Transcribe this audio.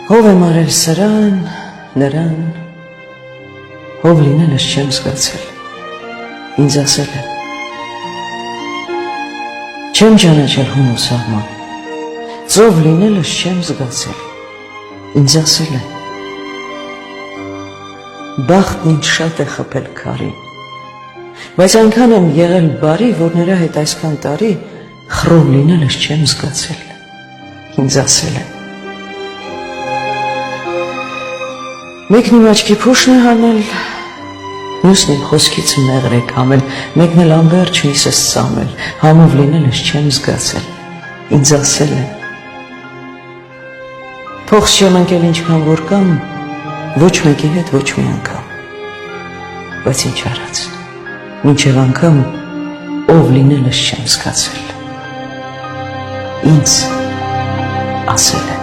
Ով եմ արել սրան, նրան, ով լինելս չեմ զգացել, ինձ ասել է, չեմ ճանաչել հուն ու սահման, ծով լինելս չեմ զգացել, ինձ ասել է, բախտն ինձ շատ է խփել քարին, բայց այնքան եմ եղել բարի, որ նրա հետ այսքան տարի խռով լինելս չեմ զգացել, ինձ ասել է, մեկն իմ աչքի փոշն է հանել, մյուսն իմ խոսքից մեղր է կամել, մեկն էլ անվերջ միսս ծամել, համով լինելս չեմ զգացել, ինձ ասել է, փողս չեմ ընկել ինչքան որ կամ, ոչ մեկի հետ ոչ մի անգամ, բայց ինչ արած, մինչև անգամ ով լինելս չեմ զգացել, ինձ ասել է,